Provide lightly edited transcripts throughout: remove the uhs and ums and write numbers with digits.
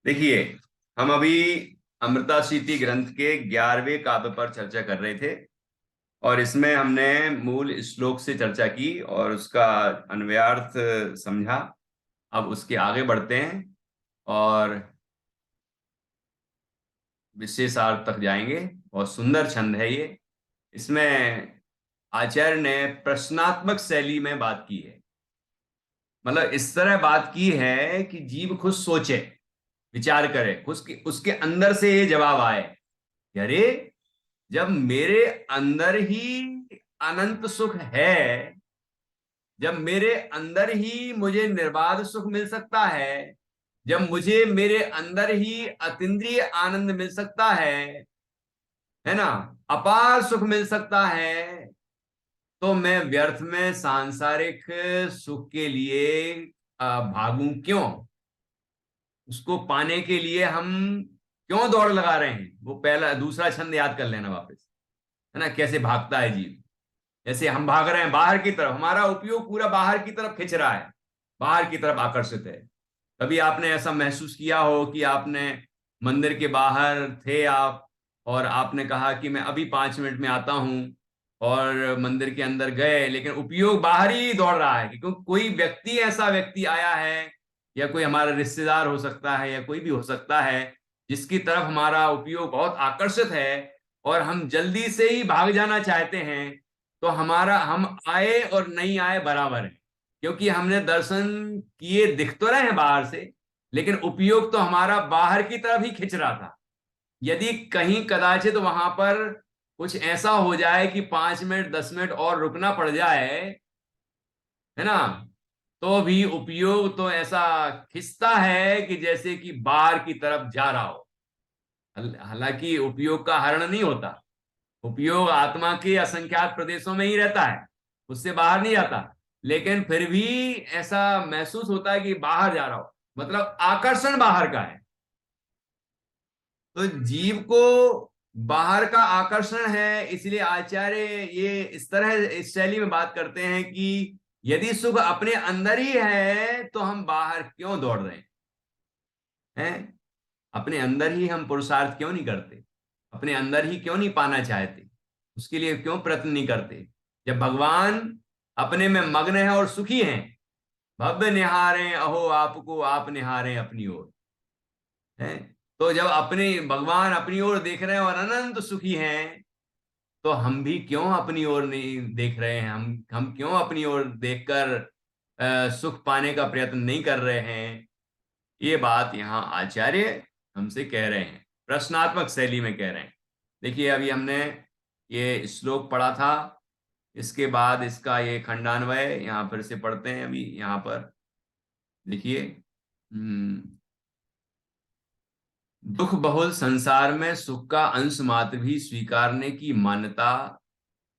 देखिए, हम अभी अमृता सीति ग्रंथ के 11वें काव्य पर चर्चा कर रहे थे। और इसमें हमने मूल श्लोक से चर्चा की और उसका अन्वयार्थ समझा। अब उसके आगे बढ़ते हैं और विशेषार्थ तक जाएंगे। बहुत सुंदर छंद है ये। इसमें आचार्य ने प्रश्नात्मक शैली में बात की है। मतलब इस तरह बात की है कि जीव खुद सोचे, विचार करे, उसके उसके अंदर से ये जवाब आए कि अरे, जब मेरे अंदर ही अनंत सुख है, जब मेरे अंदर ही मुझे निर्बाध सुख मिल सकता है, जब मुझे मेरे अंदर ही अतीन्द्रिय आनंद मिल सकता है ना, अपार सुख मिल सकता है, तो मैं व्यर्थ में सांसारिक सुख के लिए भागूं क्यों? उसको पाने के लिए हम क्यों दौड़ लगा रहे हैं? वो पहला दूसरा छंद याद कर लेना वापस, है ना, कैसे भागता है जीव। जैसे हम भाग रहे हैं बाहर की तरफ, हमारा उपयोग पूरा बाहर की तरफ खिंच रहा है, बाहर की तरफ आकर्षित है। कभी आपने ऐसा महसूस किया हो कि आपने मंदिर के बाहर थे आप, और आपने कहा कि मैं अभी 5 मिनट में आता हूं, और मंदिर के अंदर गए, लेकिन उपयोग बाहर ही दौड़ रहा है क्योंकि कोई व्यक्ति, ऐसा व्यक्ति आया है, या कोई हमारा रिश्तेदार हो सकता है, या कोई भी हो सकता है जिसकी तरफ हमारा उपयोग बहुत आकर्षित है, और हम जल्दी से ही भाग जाना चाहते हैं। तो हमारा, हम आए और नहीं आए बराबर है, क्योंकि हमने दर्शन किए, दिख तो रहे हैं बाहर से, लेकिन उपयोग तो हमारा बाहर की तरफ ही खिंच रहा था। यदि कहीं कदाचित वहां पर कुछ ऐसा हो जाए कि 5 मिनट 10 मिनट और रुकना पड़ जाए, है ना, तो भी उपयोग तो ऐसा खिंचता है कि जैसे कि बाहर की तरफ जा रहा हो। हालांकि उपयोग का हरण नहीं होता, उपयोग आत्मा के असंख्यात प्रदेशों में ही रहता है, उससे बाहर नहीं जाता, लेकिन फिर भी ऐसा महसूस होता है कि बाहर जा रहा हो, मतलब आकर्षण बाहर का है। तो जीव को बाहर का आकर्षण है, इसलिए आचार्य ये इस तरह इस शैली में बात करते हैं कि यदि सुख अपने अंदर ही है तो हम बाहर क्यों दौड़ रहे हैं? अपने अंदर ही हम पुरुषार्थ क्यों नहीं करते? अपने अंदर ही क्यों नहीं पाना चाहते? उसके लिए क्यों प्रयत्न नहीं करते? जब भगवान अपने में मग्न है और सुखी हैं, भव्य निहारें अहो आपको, आप निहारें अपनी ओर, है। तो जब अपने भगवान अपनी ओर देख रहे हैं और अनंत सुखी हैं, तो हम भी क्यों अपनी ओर नहीं देख रहे हैं? हम क्यों अपनी ओर देखकर सुख पाने का प्रयत्न नहीं कर रहे हैं? ये बात यहाँ आचार्य हमसे कह रहे हैं, प्रश्नात्मक शैली में कह रहे हैं। देखिए, अभी हमने ये श्लोक पढ़ा था, इसके बाद इसका ये खंडान्वय यहाँ फिर से पढ़ते हैं। अभी यहाँ पर देखिए, दुख बहुल संसार में सुख का अंश मात्र भी स्वीकारने की मान्यता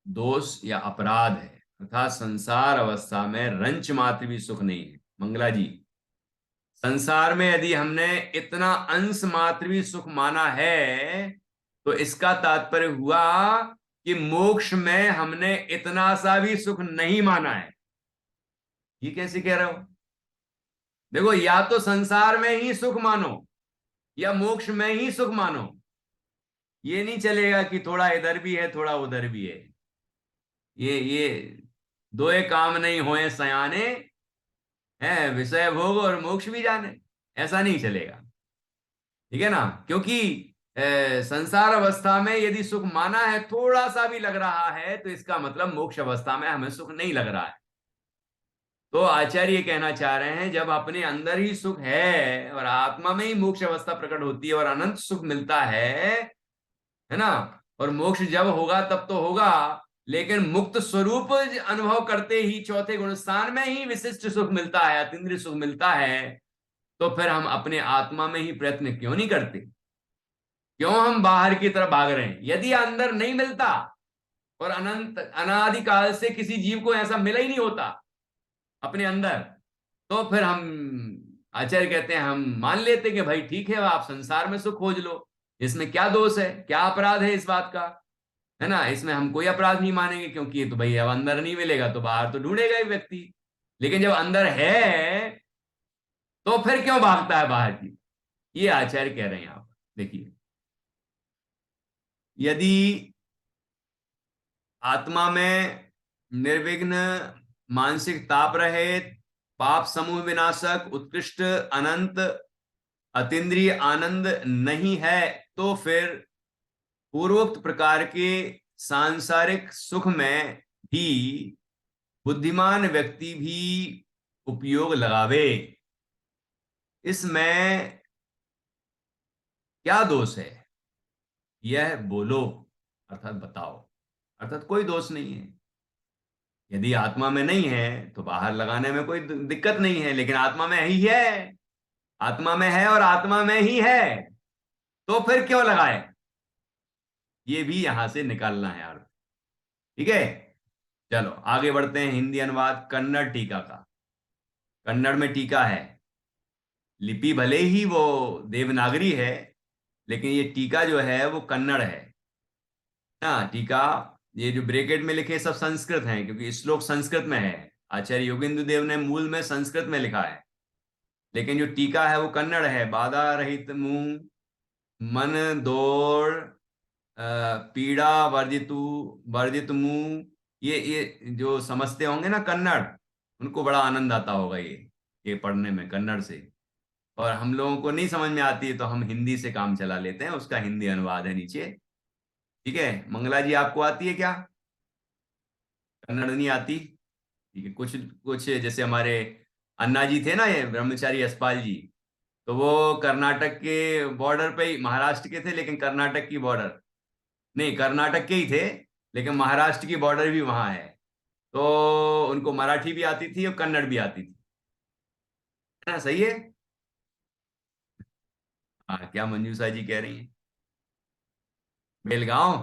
दोष या अपराध है, अर्थात संसार अवस्था में रंच मात्र भी सुख नहीं है। मंगला जी, संसार में यदि हमने इतना अंश मात्र भी सुख माना है, तो इसका तात्पर्य हुआ कि मोक्ष में हमने इतना सा भी सुख नहीं माना है। ये कैसे कह रहे हो? देखो, या तो संसार में ही सुख मानो, या मोक्ष में ही सुख मानो। ये नहीं चलेगा कि थोड़ा इधर भी है थोड़ा उधर भी है। ये दोए काम नहीं होए सयाने, है विषय भोग और मोक्ष भी जाने, ऐसा नहीं चलेगा। ठीक है ना? क्योंकि संसार अवस्था में यदि सुख माना है, थोड़ा सा भी लग रहा है, तो इसका मतलब मोक्ष अवस्था में हमें सुख नहीं लग रहा है। तो आचार्य ये कहना चाह रहे हैं, जब अपने अंदर ही सुख है और आत्मा में ही मोक्ष अवस्था प्रकट होती है और अनंत सुख मिलता है ना, और मोक्ष जब होगा तब तो होगा, लेकिन मुक्त स्वरूप अनुभव करते ही चौथे गुण स्थान में ही विशिष्ट सुख मिलता है, अतीन्द्रिय सुख मिलता है। तो फिर हम अपने आत्मा में ही प्रयत्न क्यों नहीं करते? क्यों हम बाहर की तरफ भाग रहे हैं? यदि अंदर नहीं मिलता, और अनंत अनादिकाल से किसी जीव को ऐसा मिला ही नहीं होता अपने अंदर, तो फिर हम, आचार्य कहते हैं, हम मान लेते कि भाई ठीक है, आप संसार में सुख खोज लो, इसमें क्या दोष है, क्या अपराध है इस बात का, है ना? इसमें हम कोई अपराध नहीं मानेंगे, क्योंकि ये तो भाई अब अंदर नहीं मिलेगा तो बाहर तो ढूंढेगा ही व्यक्ति। लेकिन जब अंदर है, तो फिर क्यों भागता है बाहर की? ये आचार्य कह रहे हैं आप देखिए, यदि आत्मा में निर्विघ्न मानसिक ताप रहित पाप समूह विनाशक उत्कृष्ट अनंत अतीन्द्रिय आनंद नहीं है, तो फिर पूर्वोक्त प्रकार के सांसारिक सुख में भी बुद्धिमान व्यक्ति भी उपयोग लगावे। इसमें क्या दोष है, यह बोलो, अर्थात बताओ। अर्थात कोई दोष नहीं है। यदि आत्मा में नहीं है तो बाहर लगाने में कोई दिक्कत नहीं है, लेकिन आत्मा में ही है, आत्मा में है और आत्मा में ही है, तो फिर क्यों लगाए, ये भी यहां से निकालना है अर्थ। ठीक है, चलो आगे बढ़ते हैं। हिंदी अनुवाद कन्नड़ टीका का। कन्नड़ में टीका है, लिपि भले ही वो देवनागरी है, लेकिन ये टीका जो है वो कन्नड़ है ना। टीका, ये जो ब्रैकेट में लिखे सब संस्कृत हैं, क्योंकि श्लोक संस्कृत में है। आचार्य योगेंद्र देव ने मूल में संस्कृत में लिखा है, लेकिन जो टीका है वो कन्नड़ है। बाधा रहित मुंह मन दौड़ पीड़ा वर्जितु वर्जित मुंह, ये जो समझते होंगे ना कन्नड़, उनको बड़ा आनंद आता होगा ये पढ़ने में कन्नड़ से। और हम लोगों को नहीं समझ में आती है तो हम हिंदी से काम चला लेते हैं, उसका हिंदी अनुवाद है नीचे। ठीक है, मंगला जी आपको आती है क्या, कन्नड़ नहीं आती? ठीक है, कुछ कुछ जैसे हमारे अन्ना जी थे ना, ये ब्रह्मचारी यशपाल जी, तो वो कर्नाटक के बॉर्डर पे ही, महाराष्ट्र के थे लेकिन कर्नाटक की बॉर्डर नहीं, कर्नाटक के ही थे लेकिन महाराष्ट्र की बॉर्डर भी वहां है। तो उनको मराठी भी आती थी और कन्नड़ भी आती थी, है ना? सही है। हाँ, क्या मंजूषा जी कह रही हैं? बेलगांव।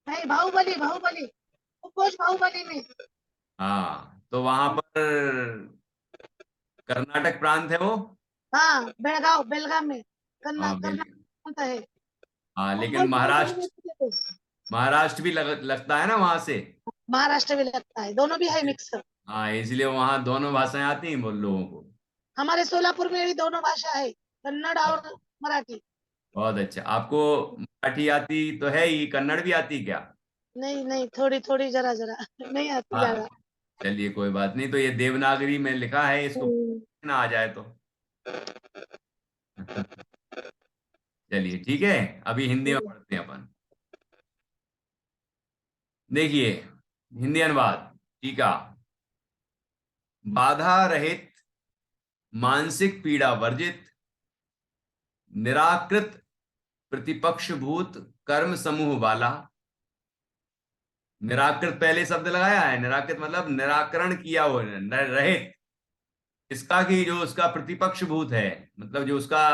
नहीं, बाहुबली बाहुबली, उपकोष बाहुबली में। हाँ, तो वहां पर कर्नाटक प्रांत है वो। हाँ, बेलगांव बेलगाम में, हाँ कर्नाटक है। हाँ, लेकिन उपकोष बाहुबली में थे। महाराष्ट्र भी लगता है ना वहां से। महाराष्ट्र भी लगता है, दोनों भी है मिक्स। हाँ, इसलिए वहां दोनों भाषाएं आती हैं बोल लोगों को। हमारे सोलापुर में भी दोनों भाषा है, कन्नड़ और मराठी। बहुत अच्छा, आपको मराठी आती तो है ही, कन्नड़ भी आती क्या? नहीं नहीं, थोड़ी थोड़ी, जरा जरा नहीं आती हाँ, ज्यादा। चलिए कोई बात नहीं, तो ये देवनागरी में लिखा है, इसको हम्म। ना आ जाए तो चलिए ठीक है, अभी हिंदी में पढ़ते हैं अपन। देखिए, हिंदी अनुवाद टीका। बाधा रहित मानसिक पीड़ा वर्जित निराकृत प्रतिपक्ष भूत कर्म समूह वाला। निराकृत पहले शब्द लगाया है, निराकृत मतलब निराकरण किया हुआ, रहित, इसका कि जो उसका प्रतिपक्ष भूत है, मतलब जो उसका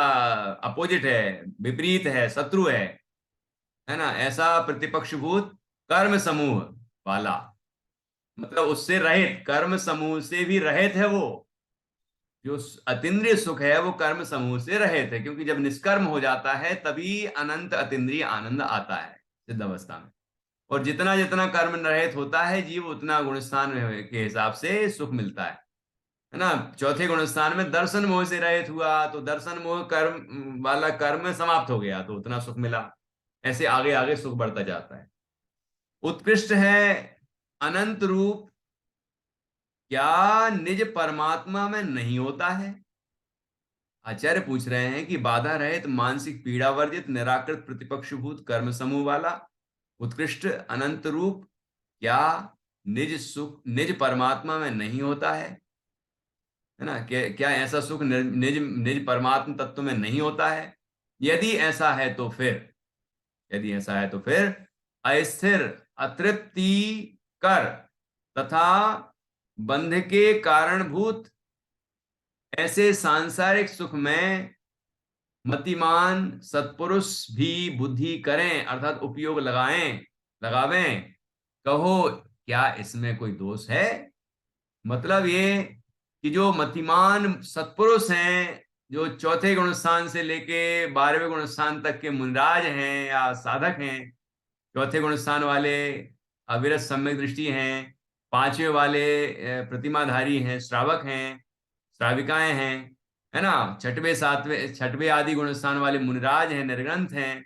अपोजिट है, विपरीत है, शत्रु है ना, ऐसा प्रतिपक्ष भूत कर्म समूह वाला, मतलब उससे रहित, कर्म समूह से भी रहित है वो। जो अतीन्द्रिय सुख है वो कर्म समूह से रहित है, क्योंकि जब निष्कर्म हो जाता है तभी अनंत अतीन्द्रिय आनंद आता है सिद्ध अवस्था में। और जितना जितना कर्म रहित होता है जीव, उतना गुणस्थान के हिसाब से सुख मिलता है ना। चौथे गुणस्थान में दर्शन मोह से रहित हुआ, तो दर्शन मोह कर्म वाला कर्म समाप्त हो गया तो उतना सुख मिला। ऐसे आगे आगे सुख बढ़ता जाता है। उत्कृष्ट है अनंत रूप, क्या निज परमात्मा में नहीं होता है? आचार्य पूछ रहे हैं कि बाधा रहित मानसिक पीड़ा वर्जित निराकृत प्रतिपक्षभूत कर्म समूह वाला उत्कृष्ट अनंत रूप क्या निज सुख निज परमात्मा में नहीं होता है ना? क्या ऐसा सुख निज निज परमात्म तत्व में नहीं होता है? यदि ऐसा है तो फिर, यदि ऐसा है तो फिर अस्थिर अतृप्ति कर तथा बंध के कारणभूत ऐसे सांसारिक सुख में मतिमान सत्पुरुष भी बुद्धि करें, अर्थात उपयोग लगावें। कहो क्या इसमें कोई दोष है? मतलब ये कि जो मतिमान सत्पुरुष हैं, जो चौथे गुणस्थान से लेके 12वें गुणस्थान तक के मुनिराज हैं या साधक हैं, चौथे गुणस्थान वाले अविरत सम्यक दृष्टि हैं, पांचवें वाले प्रतिमाधारी हैं, श्रावक हैं, श्राविकाएं हैं, है ना, छठवें सातवें छठवें आदि गुण स्थान वाले मुनिराज हैं, निर्ग्रंथ हैं,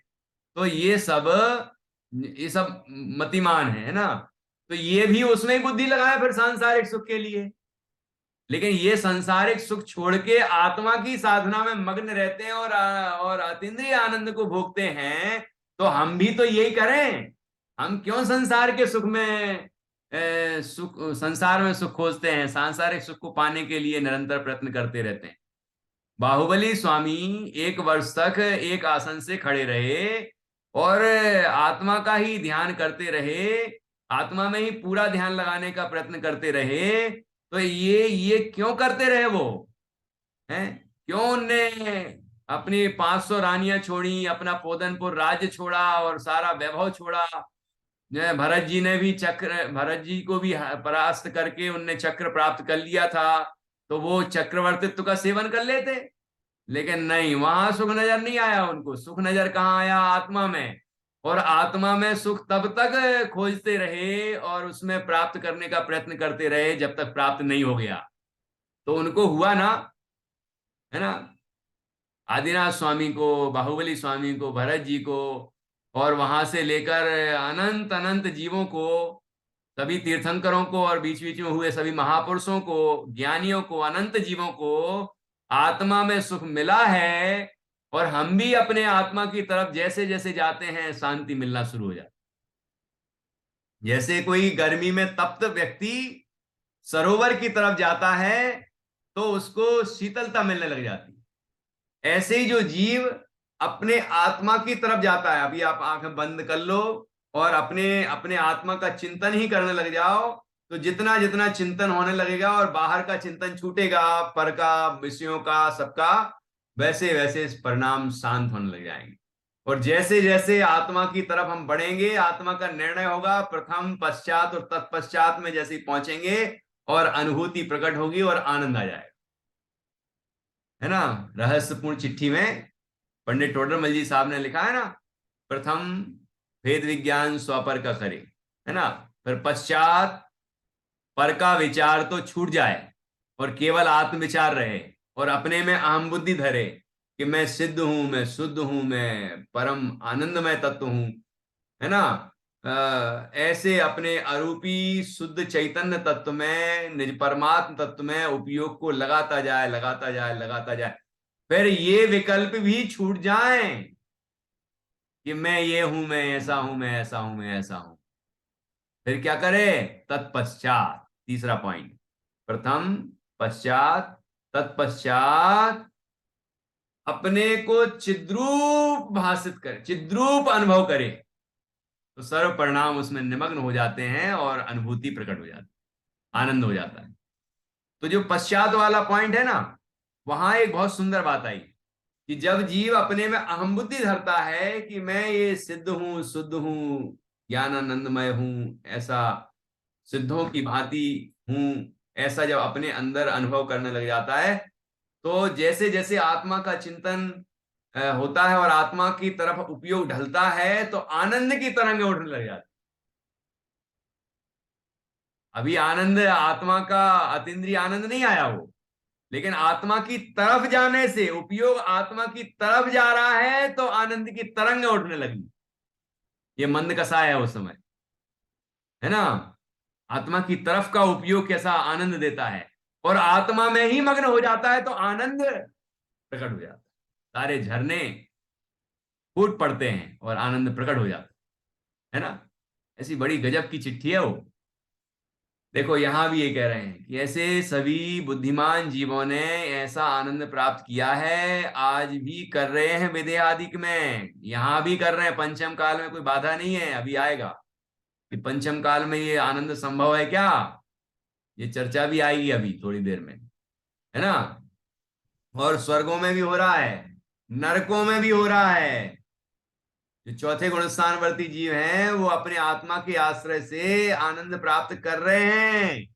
तो ये सब मतिमान है ना। तो ये भी उसमें ही बुद्धि लगाए फिर सांसारिक सुख के लिए। लेकिन ये सांसारिक सुख छोड़ के आत्मा की साधना में मग्न रहते हैं और अतीन्द्रिय आनंद को भोगते हैं। तो हम भी तो यही करें। हम क्यों संसार के सुख में सुख संसार में सुख खोजते हैं, सांसारिक सुख को पाने के लिए निरंतर प्रयत्न करते रहते हैं। बाहुबली स्वामी 1 वर्ष तक एक आसन से खड़े रहे और आत्मा का ही ध्यान करते रहे, आत्मा में ही पूरा ध्यान लगाने का प्रयत्न करते रहे। तो ये क्यों करते रहे वो हैं? क्यों उनने अपनी 500 रानियां छोड़ी, अपना पोदनपुर राज्य छोड़ा और सारा वैभव छोड़ा? भरत जी ने भी चक्र, भरत जी को भी परास्त करके उनने चक्र प्राप्त कर लिया था, तो वो चक्रवर्तित्व का सेवन कर लेते। लेकिन नहीं, वहां सुख नजर नहीं आया उनको। सुख नजर कहाँ आया? आत्मा में। और आत्मा में सुख तब तक खोजते रहे और उसमें प्राप्त करने का प्रयत्न करते रहे जब तक प्राप्त नहीं हो गया। तो उनको हुआ ना, है ना, आदिनाथ स्वामी को, बाहुबली स्वामी को, भरत जी को, और वहां से लेकर अनंत अनंत जीवों को, सभी तीर्थंकरों को और बीच बीच में हुए सभी महापुरुषों को, ज्ञानियों को, अनंत जीवों को आत्मा में सुख मिला है। और हम भी अपने आत्मा की तरफ जैसे जैसे जाते हैं शांति मिलना शुरू हो जाती। जैसे कोई गर्मी में तप्त व्यक्ति सरोवर की तरफ जाता है तो उसको शीतलता मिलने लग जाती है, ऐसे ही जो जीव अपने आत्मा की तरफ जाता है, अभी आप आंखें बंद कर लो और अपने अपने आत्मा का चिंतन ही करने लग जाओ, तो जितना जितना चिंतन होने लगेगा और बाहर का चिंतन छूटेगा, पर का, विषयों का, सबका, वैसे वैसे परिणाम शांत होने लग जाएंगे। और जैसे जैसे आत्मा की तरफ हम बढ़ेंगे, आत्मा का निर्णय होगा, प्रथम, पश्चात और तत्पश्चात में जैसे ही पहुंचेंगे और अनुभूति प्रकट होगी और आनंद आ जाएगा। है ना, रहस्यपूर्ण चिट्ठी में पंडित टोडरमल जी साहब ने लिखा है ना, प्रथम भेद विज्ञान स्वपर का करे, है ना, फिर पश्चात पर का विचार तो छूट जाए और केवल आत्मविचार रहे और अपने में अहम बुद्धि धरे कि मैं सिद्ध हूं, मैं शुद्ध हूं, मैं परम आनंदमय तत्व हूं। है ना, ऐसे अपने अरूपी शुद्ध चैतन्य तत्व में, निज परमात्म तत्व में उपयोग को लगाता जाए, लगाता जाए, लगाता जाए। फिर ये विकल्प भी छूट जाएं कि मैं ये हूं, मैं ऐसा हूं, मैं ऐसा हूं, मैं ऐसा हूं। फिर क्या करे? तत्पश्चात, तीसरा पॉइंट, प्रथम, पश्चात, तत्पश्चात अपने को चिद्रूप भाषित करे, चिद्रूप अनुभव करे, तो सर्व परिणाम उसमें निमग्न हो जाते हैं और अनुभूति प्रकट हो जाती है, आनंद हो जाता है। तो जो पश्चात वाला पॉइंट है ना, वहां एक बहुत सुंदर बात आई कि जब जीव अपने में अहम बुद्धि धरता है कि मैं ये सिद्ध हूं, शुद्ध हूं, ज्ञानानंदमय हूं, ऐसा सिद्धों की भांति हूं, ऐसा जब अपने अंदर अनुभव करने लग जाता है, तो जैसे जैसे आत्मा का चिंतन होता है और आत्मा की तरफ उपयोग ढलता है, तो आनंद की तरंगें उठने लग जाती। अभी आनंद आत्मा का अतीन्द्रिय आनंद नहीं आया हो, लेकिन आत्मा की तरफ जाने से, उपयोग आत्मा की तरफ जा रहा है, तो आनंद की तरंगें उठने लगी। ये मंद कसा है उस समय, है ना, आत्मा की तरफ का उपयोग कैसा आनंद देता है, और आत्मा में ही मग्न हो जाता है तो आनंद प्रकट हो जाता है, सारे झरने फूट पड़ते हैं और आनंद प्रकट हो जाता है ना। ऐसी बड़ी गजब की चिट्ठी है वो। देखो यहां भी ये कह रहे हैं कि ऐसे सभी बुद्धिमान जीवों ने ऐसा आनंद प्राप्त किया है, आज भी कर रहे हैं विदेहादिक में, यहां भी कर रहे हैं। पंचम काल में कोई बाधा नहीं है, अभी आएगा कि पंचम काल में ये आनंद संभव है क्या, ये चर्चा भी आएगी अभी थोड़ी देर में, है ना। और स्वर्गों में भी हो रहा है, नरकों में भी हो रहा है। जो चौथे गुणस्थानवर्ती जीव हैं वो अपने आत्मा के आश्रय से आनंद प्राप्त कर रहे हैं।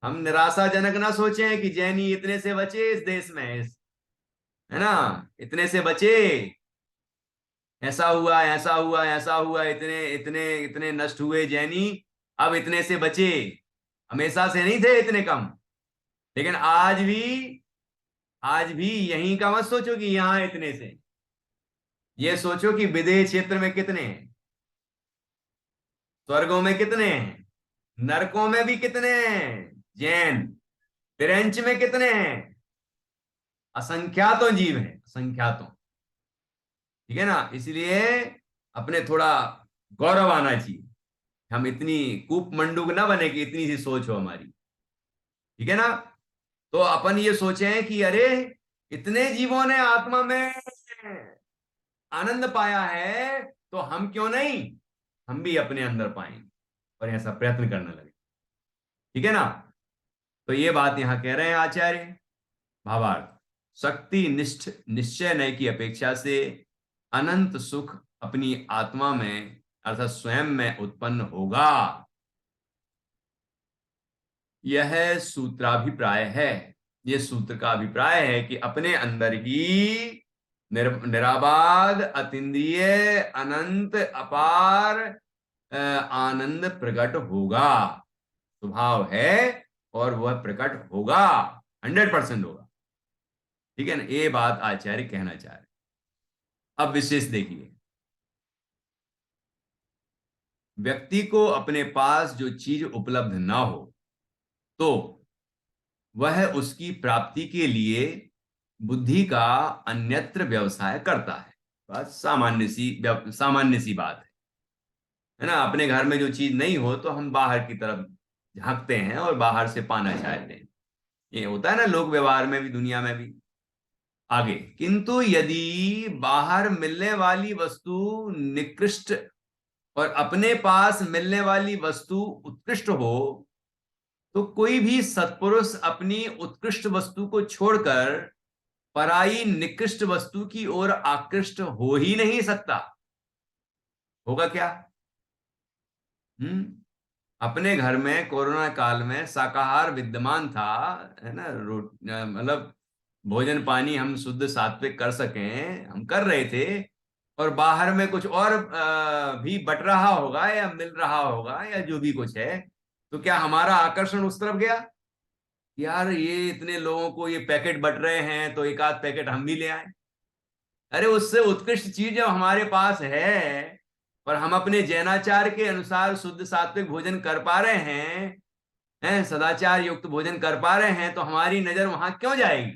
हम निराशाजनक ना सोचें कि जैनी इतने से बचे इस देश में, है ना, इतने से बचे, ऐसा हुआ, ऐसा हुआ, ऐसा हुआ, इतने इतने इतने नष्ट हुए जैनी, अब इतने से बचे। हमेशा से नहीं थे इतने कम, लेकिन आज भी आज भी यहीं का मत सोचो कि यहां इतने से, ये सोचो कि विदेह क्षेत्र में कितने हैं, स्वर्गों में कितने हैं, नरकों में भी कितने हैं, जैन फ्रेंच में कितने हैं, असंख्यातों जीव हैं, असंख्यातों। ठीक है ना, इसलिए अपने थोड़ा गौरव आना चाहिए, हम इतनी कूप मंडूक ना बने कि इतनी सी सोच हो हमारी। ठीक है ना, तो अपन ये सोचें कि अरे इतने जीवों ने आत्मा में आनंद पाया है, तो हम क्यों नहीं, हम भी अपने अंदर पाएंगे, और ऐसा प्रयत्न करने लगे। ठीक है ना, तो ये बात यहां कह रहे हैं आचार्य। भावार्थ, शक्ति निष्ठ निश्चय नय की अपेक्षा से अनंत सुख अपनी आत्मा में अर्थात स्वयं में उत्पन्न होगा, यह सूत्राभिप्राय है। ये सूत्र का अभिप्राय है कि अपने अंदर ही निराबाध अतीन्द्रिय अनंत अपार आनंद प्रकट होगा, स्वभाव है, और वह प्रकट होगा, 100% होगा। ठीक है ना, ये बात आचार्य कहना चाह रहे। अब विशेष देखिए, व्यक्ति को अपने पास जो चीज उपलब्ध ना हो तो वह उसकी प्राप्ति के लिए बुद्धि का अन्यत्र व्यवसाय करता है। बात सामान्य सी बात है ना। अपने घर में जो चीज नहीं हो तो हम बाहर की तरफ झांकते हैं और बाहर से पाना चाहते हैं, ये होता है ना लोक व्यवहार में भी, दुनिया में भी। आगे, किंतु यदि बाहर मिलने वाली वस्तु निकृष्ट और अपने पास मिलने वाली वस्तु उत्कृष्ट हो, तो कोई भी सत्पुरुष अपनी उत्कृष्ट वस्तु को छोड़कर पराई निकृष्ट वस्तु की ओर आकृष्ट हो ही नहीं सकता। होगा क्या? अपने घर में कोरोना काल में शाकाहार विद्यमान था, है ना, मतलब भोजन पानी हम शुद्ध सात्विक कर सकें, हम कर रहे थे, और बाहर में कुछ और भी बट रहा होगा या मिल रहा होगा या जो भी कुछ है, तो क्या हमारा आकर्षण उस तरफ गया? यार ये इतने लोगों को ये पैकेट बट रहे हैं तो एक आध पैकेट हम भी ले आए। अरे उससे उत्कृष्ट चीज जब हमारे पास है, पर हम अपने जैनाचार के अनुसार शुद्ध सात्विक भोजन कर पा रहे हैं, सदाचार युक्त भोजन कर पा रहे हैं, तो हमारी नजर वहां क्यों जाएगी?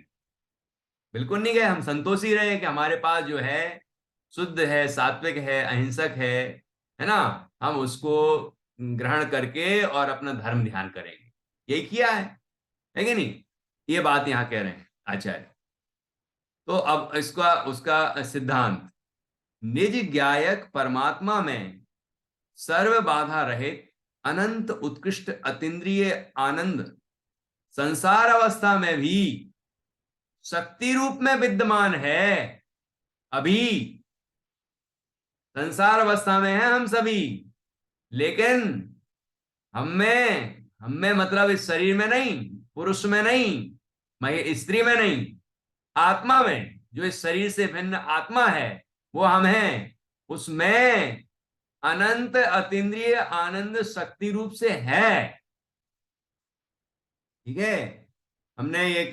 बिल्कुल नहीं गए, हम संतोष ही रहे कि हमारे पास जो है शुद्ध है, सात्विक है, अहिंसक है ना, हम उसको ग्रहण करके और अपना धर्म ध्यान करेंगे। यही किया है कि नहीं? ये बात यहां कह रहे हैं आचार्य। तो अब इसका उसका सिद्धांत, निज ज्ञायक परमात्मा में सर्व बाधा रहित अनंत उत्कृष्ट अतीन्द्रिय आनंद संसार अवस्था में भी शक्ति रूप में विद्यमान है। अभी संसार अवस्था में है हम सभी, लेकिन हम में मतलब इस शरीर में नहीं, पुरुष में नहीं, स्त्री में नहीं, आत्मा में, जो इस शरीर से भिन्न आत्मा है वो हम हैं, उसमें अनंत अतीन्द्रिय आनंद शक्ति रूप से है। ठीक है, हमने एक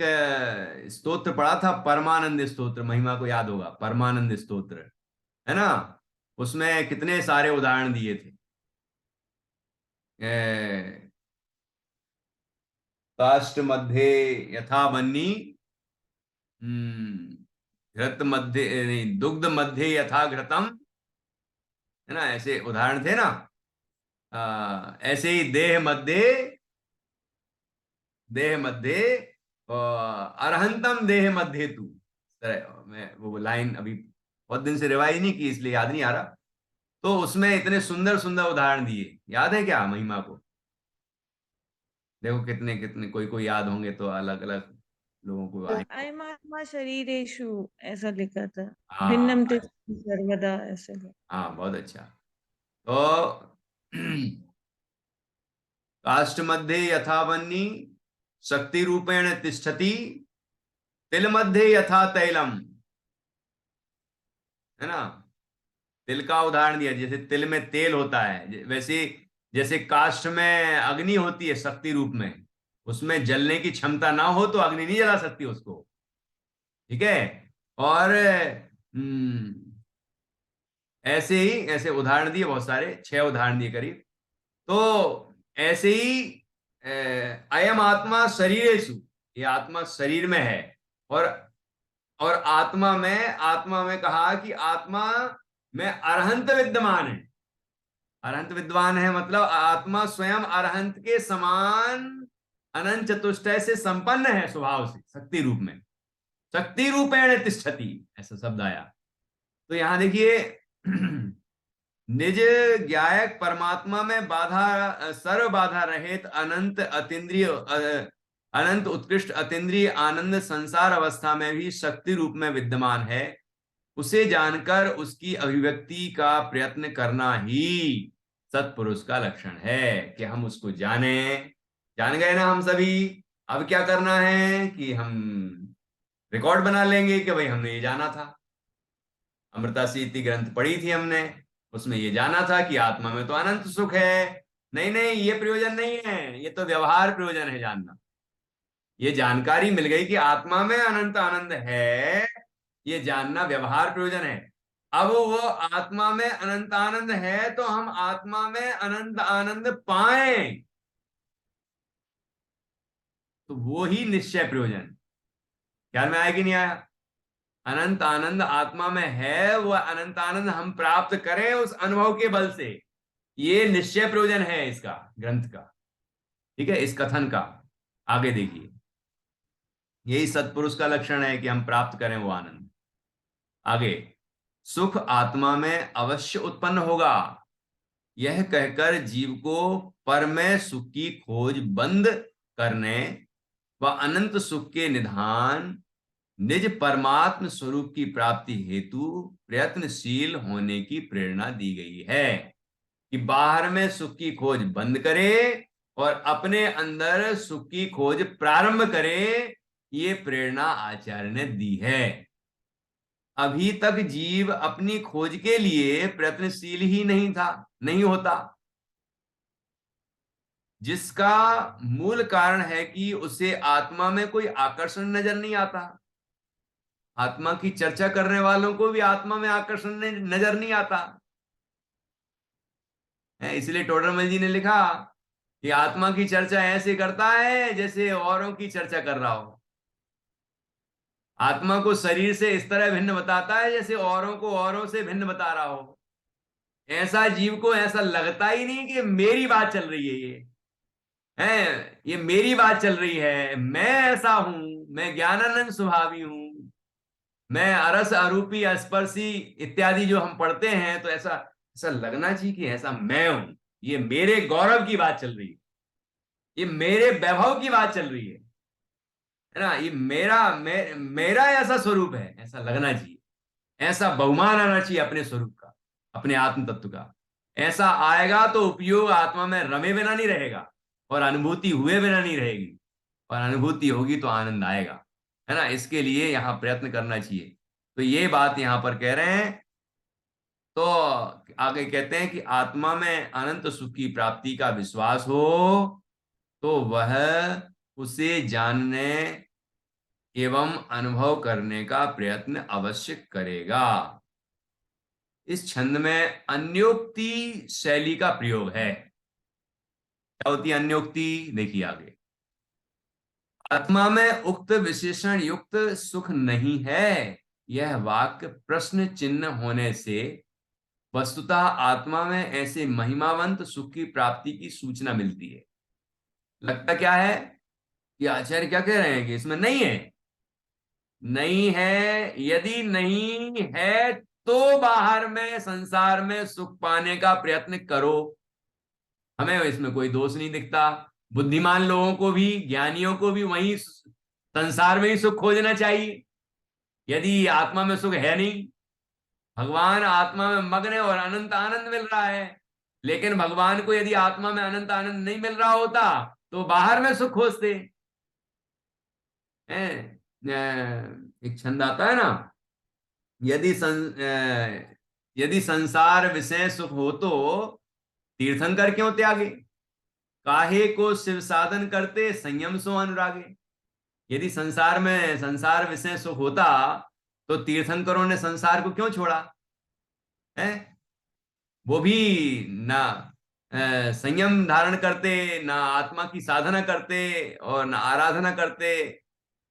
स्तोत्र पढ़ा था, परमानंद स्तोत्र, महिमा को याद होगा, परमानंद स्तोत्र, है ना। उसमें कितने सारे उदाहरण दिए थे। काष्ठ मध्य यथा बन्नी, घृत मध्य नहीं, दुग्ध मध्य यथा घृतम, है ना, ऐसे उदाहरण थे ना। ऐसे ही देह मध्य अरहंतम देह मध्य तू, मैं वो लाइन अभी बहुत दिन से रिवाइज नहीं की इसलिए याद नहीं आ रहा। तो उसमें इतने सुंदर सुंदर उदाहरण दिए, याद है क्या महिमा को? देखो कितने कितने, कोई कोई याद होंगे तो अलग अलग लोगों को आए। अयमात्मा शरीरेषु ऐसा लिखा था, भिन्नम हाँ तिष्ठति सर्वदा ऐसे लिखा। हाँ, बहुत अच्छा। तो काष्ठ मध्ये यथा बन्नी शक्ति रूपेण तिष्ठति, तिल मध्ये यथा तैलम, है ना। तिल का उदाहरण दिया, जैसे तिल में तेल होता है, वैसे जैसे काष्ठ में अग्नि होती है शक्ति रूप में, उसमें जलने की क्षमता ना हो तो अग्नि नहीं जला सकती उसको, ठीक है। और ऐसे ही, ऐसे उदाहरण दिए बहुत सारे, 6 उदाहरण दिए करीब। तो ऐसे ही अयम आत्मा शरीरेषु, ये आत्मा शरीर में है। और आत्मा में कहा कि आत्मा में अरहंत विद्यमान है। अरहंत विद्वान है मतलब आत्मा स्वयं अरहंत के समान अनंत चतुष्टय से संपन्न है स्वभाव से, शक्ति रूप में। शक्ति रूपेण तिष्ठति, ऐसा शब्द आया। तो यहां देखिए निज ज्ञायक परमात्मा में बाधा, सर्व बाधा रहित अनंत अतीन्द्रिय, अनंत उत्कृष्ट अतीन्द्रिय आनंद संसार अवस्था में भी शक्ति रूप में विद्यमान है। उसे जानकर उसकी अभिव्यक्ति का प्रयत्न करना ही सत्पुरुष का लक्षण है, कि हम उसको जाने। जान गए ना हम सभी। अब क्या करना है कि हम रिकॉर्ड बना लेंगे कि भाई हमने ये जाना था। अमृता सीति ग्रंथ पढ़ी थी हमने, उसमें ये जाना था कि आत्मा में तो अनंत सुख है। नहीं नहीं, ये प्रयोजन नहीं है, ये तो व्यवहार प्रयोजन है जानना। ये जानकारी मिल गई कि आत्मा में अनंत आनंद है, ये जानना व्यवहार प्रयोजन है। अब वो आत्मा में अनंत आनंद है तो हम आत्मा में अनंत आनंद पाएं, तो वो ही निश्चय प्रयोजन। ख्याल में आया कि नहीं आया? अनंत आनंद आत्मा में है, वो अनंत आनंद हम प्राप्त करें उस अनुभव के बल से, ये निश्चय प्रयोजन है इसका, ग्रंथ का। ठीक है, इस कथन का। आगे देखिए, यही सत्पुरुष का लक्षण है कि हम प्राप्त करें वो आनंद। आगे, सुख आत्मा में अवश्य उत्पन्न होगा, यह कहकर जीव को पर में सुख की खोज बंद करने व अनंत सुख के निधान निज परमात्म स्वरूप की प्राप्ति हेतु प्रयत्नशील होने की प्रेरणा दी गई है। कि बाहर में सुख की खोज बंद करे और अपने अंदर सुख की खोज प्रारंभ करे, ये प्रेरणा आचार्य ने दी है। अभी तक जीव अपनी खोज के लिए प्रयत्नशील ही नहीं होता, जिसका मूल कारण है कि उसे आत्मा में कोई आकर्षण नजर नहीं आता। आत्मा की चर्चा करने वालों को भी आत्मा में आकर्षण नजर नहीं आता है। इसलिए टोडरमल जी ने लिखा कि आत्मा की चर्चा ऐसे करता है जैसे औरों की चर्चा कर रहा हो। आत्मा को शरीर से इस तरह भिन्न बताता है जैसे औरों को औरों से भिन्न बता रहा हो। ऐसा जीव को ऐसा लगता ही नहीं कि मेरी बात चल रही है, ये मेरी बात चल रही है, मैं ऐसा हूं, मैं ज्ञानानंद स्वभावी हूं, मैं अरस अरूपी स्पर्शी इत्यादि जो हम पढ़ते हैं, तो ऐसा ऐसा लगना चाहिए कि ऐसा मैं हूं, ये मेरे गौरव की बात चल रही है, ये मेरे वैभव की बात चल रही है ना, ये मेरा ऐसा स्वरूप है, ऐसा लगना चाहिए। ऐसा बहुमान आना चाहिए अपने स्वरूप का, अपने आत्म तत्व का। ऐसा आएगा तो उपयोग आत्मा में रमे बिना नहीं रहेगा और अनुभूति हुए बिना नहीं रहेगी, और अनुभूति होगी तो आनंद आएगा, है ना। इसके लिए यहां प्रयत्न करना चाहिए। तो ये बात यहां पर कह रहे हैं। तो आगे कहते हैं कि आत्मा में अनंत सुख की प्राप्ति का विश्वास हो तो वह उसे जानने एवं अनुभव करने का प्रयत्न अवश्य करेगा। इस छंद में अन्योक्ति शैली का प्रयोग है। क्या होती है अन्योक्ति? देखिए आगे, आत्मा में उक्त विशेषण युक्त सुख नहीं है, यह वाक्य प्रश्न चिन्ह होने से वस्तुतः आत्मा में ऐसे महिमावंत सुख की प्राप्ति की सूचना मिलती है। लगता क्या है कि आचार्य क्या कह रहे हैं कि इसमें नहीं है। नहीं है, यदि नहीं है तो बाहर में संसार में सुख पाने का प्रयत्न करो, हमें इसमें कोई दोष नहीं दिखता। बुद्धिमान लोगों को भी, ज्ञानियों को भी वही संसार में ही सुख खोजना चाहिए। यदि आत्मा में सुख है नहीं, भगवान आत्मा में मग्न है और अनंत आनंद मिल रहा है, लेकिन भगवान को यदि आत्मा में अनंत आनंद नहीं मिल रहा होता तो बाहर में सुख खोजते हैं। एक छंद आता है ना, यदि यदि संसार विषय सुख हो तो तीर्थंकर क्यों त्यागे, काहे को शिव साधन करते संयम सो अनुरागे। यदि संसार विषय सुख होता तो तीर्थंकरों ने संसार को क्यों छोड़ा है? वो भी ना संयम धारण करते, ना आत्मा की साधना करते और ना आराधना करते,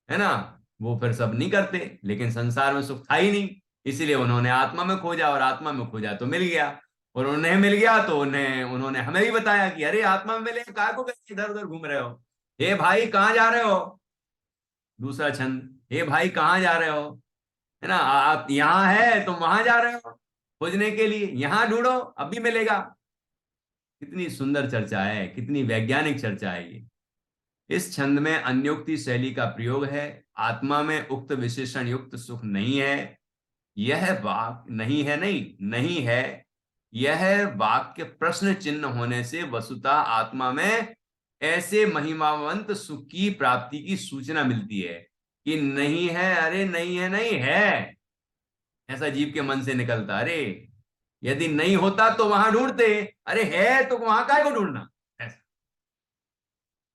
है ना। वो फिर सब नहीं करते, लेकिन संसार में सुख था ही नहीं, इसीलिए उन्होंने आत्मा में खोजा, और आत्मा में खोजा तो मिल गया। और उन्हें मिल गया तो उन्होंने हमें भी बताया कि अरे आत्मा में मिले, काय को इधर उधर घूम रहे हो, हे भाई कहाँ जा रहे हो। दूसरा छंद, हे भाई कहाँ जा रहे हो, है ना, आप यहाँ है तुम वहां जा रहे हो खोजने के लिए, यहां ढूंढो अभी मिलेगा। कितनी सुंदर चर्चा है, कितनी वैज्ञानिक चर्चा है ये। इस छंद में अन्योक्ति शैली का प्रयोग है। आत्मा में उक्त विशेषण युक्त सुख नहीं है। यह वाक्य नहीं है, नहीं नहीं है, यह वाक्य प्रश्न चिन्ह होने से वस्तुतः आत्मा में ऐसे महिमावंत सुख की प्राप्ति की सूचना मिलती है कि नहीं है, अरे नहीं है, नहीं है, ऐसा जीव के मन से निकलता। अरे यदि नहीं होता तो वहां ढूंढते, अरे है तो वहां काय को ढूंढना, ऐसा।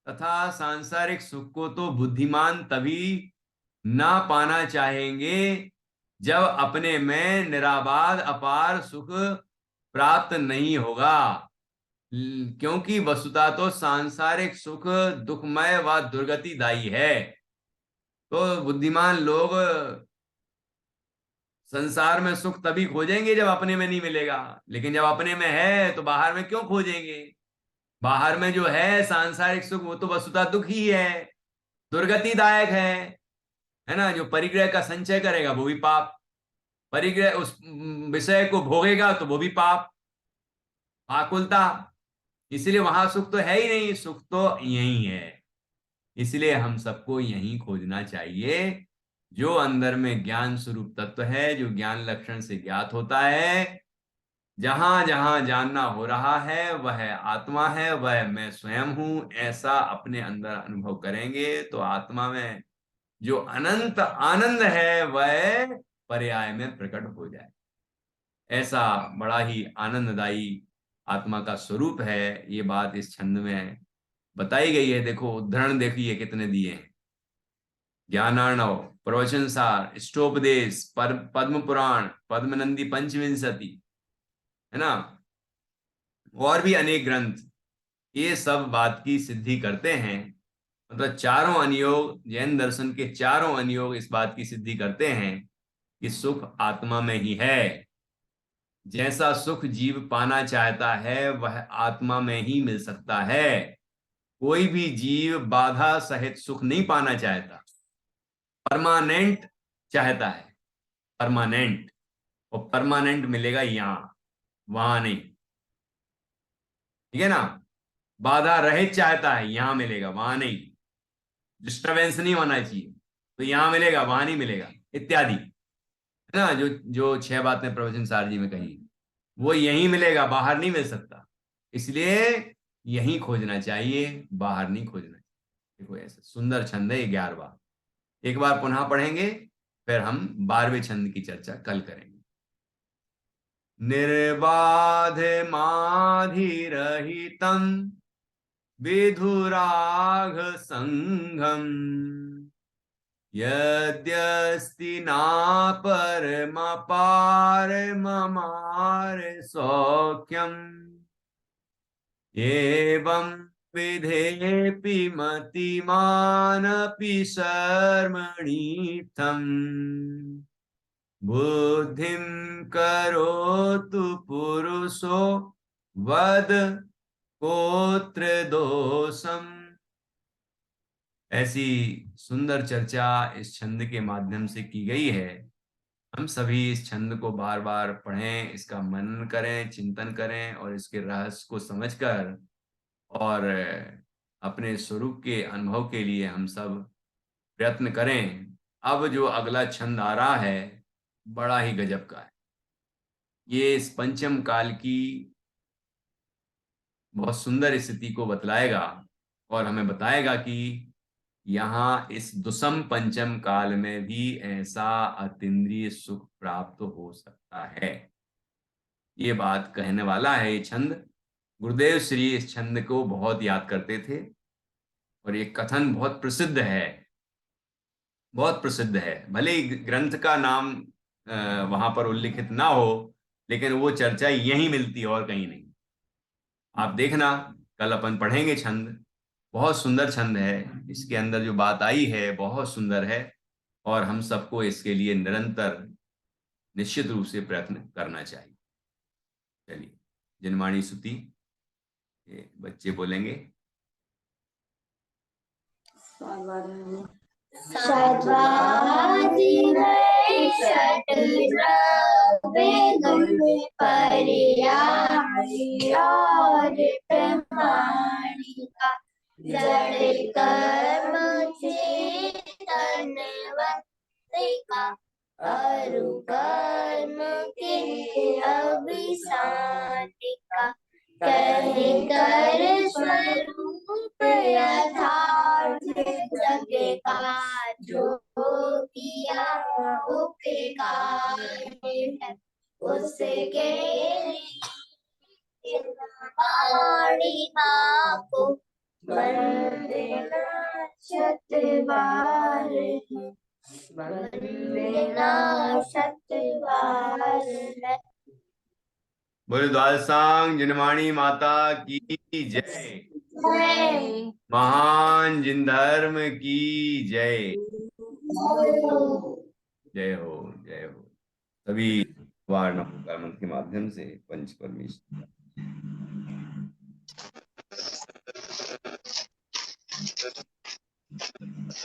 तथा सांसारिक सुख को तो बुद्धिमान तभी ना पाना चाहेंगे जब अपने में निराबाद अपार सुख प्राप्त नहीं होगा, क्योंकि वस्तुतः तो सांसारिक सुख दुखमय व दुर्गतिदायी है। तो बुद्धिमान लोग संसार में सुख तभी खोजेंगे जब अपने में नहीं मिलेगा, लेकिन जब अपने में है तो बाहर में क्यों खोजेंगे। बाहर में जो है सांसारिक सुख वो तो वस्तुतः दुख ही है, दुर्गतिदायक है ना। जो परिग्रह का संचय करेगा वो भी पाप, परिग्रह उस विषय को भोगेगा तो वो भी पाप, आकुलता। इसलिए वहां सुख तो है ही नहीं, सुख तो यही है। इसलिए हम सबको यही खोजना चाहिए जो अंदर में ज्ञान स्वरूप तत्व है, जो ज्ञान लक्षण से ज्ञात होता है। जहां जहां जानना हो रहा है वह आत्मा है, वह मैं स्वयं हूं, ऐसा अपने अंदर अनुभव करेंगे तो आत्मा में जो अनंत आनंद है वह पर्याय में प्रकट हो जाए। ऐसा बड़ा ही आनंददायी आत्मा का स्वरूप है। ये बात इस छंद में बताई गई है। देखो उदाहरण देखिए कितने दिए हैं। ज्ञानार्णव, प्रवचन सार, इष्टोपदेश, पद्म पुराण, पद्मनंदी पंचविंशति, है ना, और भी अनेक ग्रंथ, ये सब बात की सिद्धि करते हैं। मतलब चारों अनुयोग, जैन दर्शन के चारों अनुयोग इस बात की सिद्धि करते हैं कि सुख आत्मा में ही है। जैसा सुख जीव पाना चाहता है वह आत्मा में ही मिल सकता है। कोई भी जीव बाधा सहित सुख नहीं पाना चाहता, परमानेंट चाहता है, परमानेंट। और परमानेंट मिलेगा यहां, वहां नहीं, ठीक है ना। बाधा रहित चाहता है, यहां मिलेगा वहां नहीं। डिस्टरबेंस नहीं होना चाहिए, तो यहां मिलेगा वहां नहीं मिलेगा, इत्यादि, है ना। जो जो 6 बातें प्रवचन सार जी में कही वो यहीं मिलेगा, बाहर नहीं मिल सकता। इसलिए यहीं खोजना चाहिए, बाहर नहीं खोजना चाहिए। देखो ऐसा सुंदर छंद है 11वां। एक बार पुनः पढ़ेंगे, फिर हम 12वें छंद की चर्चा कल करेंगे। निर्बाध माधिरहितं विधुराघ संघम यद्यस्ति नापरमपार ममार सौख्यम एवं विधेपि मतिमानपि शर्मणीर्थम् बुद्धिं करोतु पुरुषो वद कोत्र दोषम। ऐसी सुंदर चर्चा इस छंद के माध्यम से की गई है। हम सभी इस छंद को बार बार पढ़ें, इसका मनन करें, चिंतन करें और इसके रहस्य को समझकर और अपने स्वरूप के अनुभव के लिए हम सब प्रयत्न करें। अब जो अगला छंद आ रहा है बड़ा ही गजब का है। ये इस पंचम काल की बहुत सुंदर स्थिति को बतलाएगा और हमें बताएगा कि यहाँ इस दुसम पंचम काल में भी ऐसा अतीन्द्रिय सुख प्राप्त हो सकता है। ये बात कहने वाला है ये छंद। गुरुदेव श्री इस छंद को बहुत याद करते थे और ये कथन बहुत प्रसिद्ध है बहुत प्रसिद्ध है। भले ही ग्रंथ का नाम वहां पर उल्लिखित ना हो, लेकिन वो चर्चा यहीं मिलती है और कहीं नहीं। आप देखना, कल अपन पढ़ेंगे छंद। बहुत सुंदर छंद है, इसके अंदर जो बात आई है बहुत सुंदर है, और हम सबको इसके लिए निरंतर निश्चित रूप से प्रयत्न करना चाहिए। चलिए, जिनवाणी स्तुति ये बच्चे बोलेंगे। सर्वादि षट्द्रव्य पर्याय और प्रमाणिका जड़ कर्म चेतनवत्तिका अरु कर्म के अभिसारिका कहे कर स्वरूप यथार्थ जग का जो किया उपकार है उसके वाणिका को वंदना शतबार है वंदना शतबार है। बोले द्वादशांग जिनवाणी माता की जय। महान जिन धर्म की जय। जय हो, जय हो। सभी वार नमस्कार मंत्र के माध्यम से पंच परमेश्वर